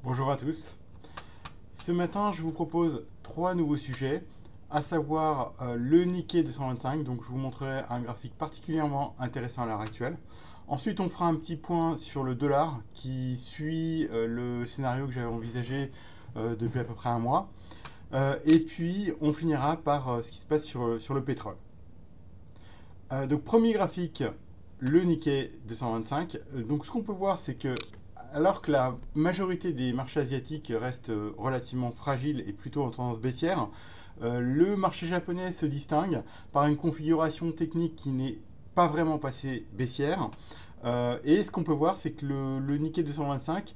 Bonjour à tous. Ce matin, je vous propose trois nouveaux sujets, à savoir le Nikkei 225. Donc, je vous montrerai un graphique particulièrement intéressant à l'heure actuelle. Ensuite, on fera un petit point sur le dollar qui suit le scénario que j'avais envisagé depuis à peu près un mois. Et puis, on finira par ce qui se passe sur le pétrole. Donc, premier graphique, le Nikkei 225. Donc, ce qu'on peut voir, c'est que alors que la majorité des marchés asiatiques restent relativement fragiles et plutôt en tendance baissière, le marché japonais se distingue par une configuration technique qui n'est pas vraiment passée baissière. Et ce qu'on peut voir, c'est que le Nikkei 225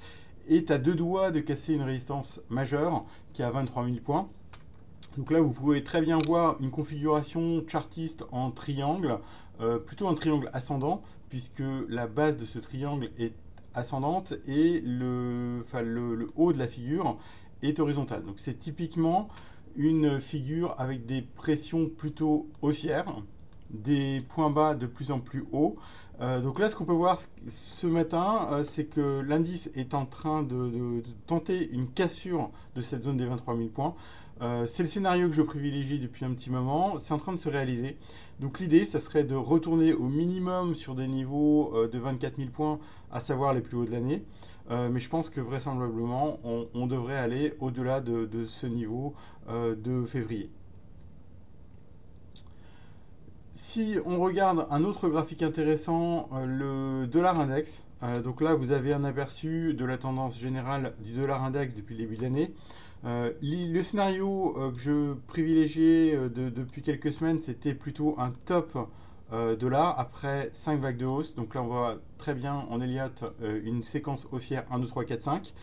est à deux doigts de casser une résistance majeure qui est à 23 000 points. Donc là, vous pouvez très bien voir une configuration chartiste en triangle, plutôt un triangle ascendant, puisque la base de ce triangle est ascendante et le haut de la figure est horizontal. Donc c'est typiquement une figure avec des pressions plutôt haussières, des points bas de plus en plus hauts. Donc là, ce qu'on peut voir ce matin, c'est que l'indice est en train de tenter une cassure de cette zone des 23 000 points. C'est le scénario que je privilégie depuis un petit moment. C'est en train de se réaliser. Donc l'idée, ça serait de retourner au minimum sur des niveaux de 24 000 points, à savoir les plus hauts de l'année. Mais je pense que vraisemblablement, on devrait aller au-delà de ce niveau de février. Si on regarde un autre graphique intéressant, le dollar index, donc là vous avez un aperçu de la tendance générale du dollar index depuis le début de l'année. Le scénario que je privilégiais depuis quelques semaines, c'était plutôt un top dollar après 5 vagues de hausse. Donc là on voit très bien en Elliott une séquence haussière 1, 2, 3, 4, 5.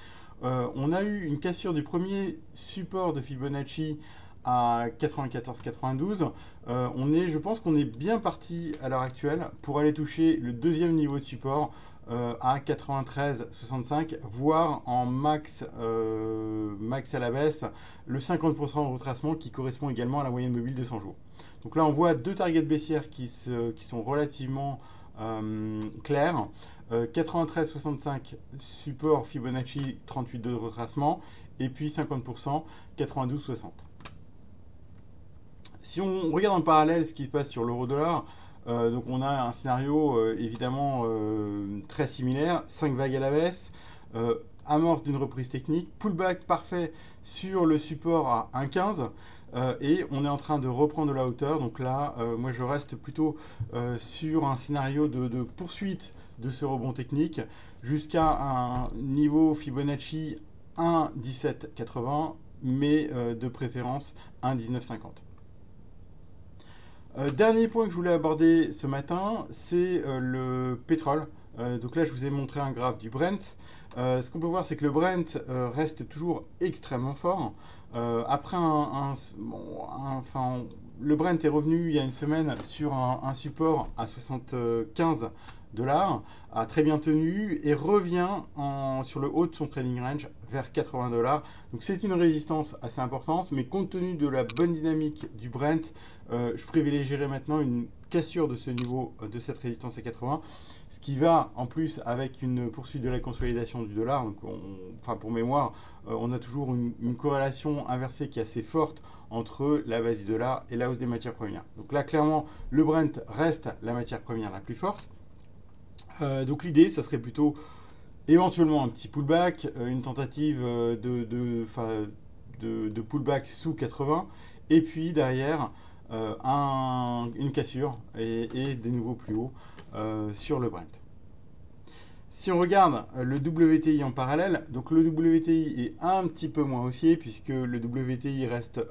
On a eu une cassure du premier support de Fibonacci à 94-92. Je pense qu'on est bien parti à l'heure actuelle pour aller toucher le deuxième niveau de support à 93-65, voire en max à la baisse, le 50% de retracement qui correspond également à la moyenne mobile de 100 jours. Donc là, on voit deux targets baissières qui sont relativement clairs. 93-65 support Fibonacci 38 de retracement et puis 50% 92-60. Si on regarde en parallèle ce qui se passe sur l'euro-dollar, donc on a un scénario évidemment très similaire, 5 vagues à la baisse, amorce d'une reprise technique, pullback parfait sur le support à 1,15 et on est en train de reprendre de la hauteur. Donc là, moi je reste plutôt sur un scénario de poursuite de ce rebond technique jusqu'à un niveau Fibonacci 1,1780, mais de préférence 1,1950. Dernier point que je voulais aborder ce matin, c'est le pétrole. Donc là, je vous ai montré un graphe du Brent. Ce qu'on peut voir, c'est que le Brent reste toujours extrêmement fort. Après le Brent est revenu il y a une semaine sur un support à 75 $, a très bien tenu et revient sur le haut de son trading range vers 80 $. Donc c'est une résistance assez importante, mais compte tenu de la bonne dynamique du Brent, je privilégierais maintenant une cassure de ce niveau de cette résistance à 80, ce qui va en plus avec une poursuite de la consolidation du dollar. Donc pour mémoire, on a toujours une corrélation inversée qui est assez forte entre la baisse du dollar et la hausse des matières premières. Donc là, clairement, le Brent reste la matière première la plus forte. Donc l'idée, ça serait plutôt éventuellement un petit pullback, une tentative de pullback sous 80, et puis derrière une cassure et des nouveaux plus hauts sur le Brent. Si on regarde le WTI en parallèle, donc le WTI est un petit peu moins haussier puisque le WTI reste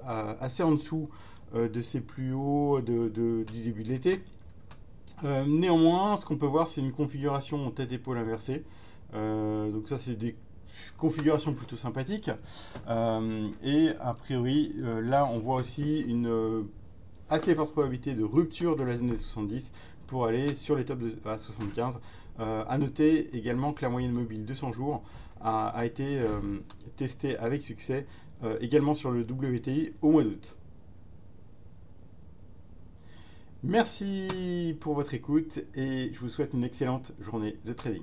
assez en dessous de ses plus hauts du début de l'été. Néanmoins, ce qu'on peut voir, c'est une configuration en tête-épaule inversée. Donc ça, c'est des configurations plutôt sympathiques. Et a priori, là, on voit aussi une assez forte probabilité de rupture de la zone des 70 pour aller sur les tops à 75. À noter également que la moyenne mobile de 100 jours a été testée avec succès également sur le WTI au mois d'août. Merci pour votre écoute et je vous souhaite une excellente journée de trading.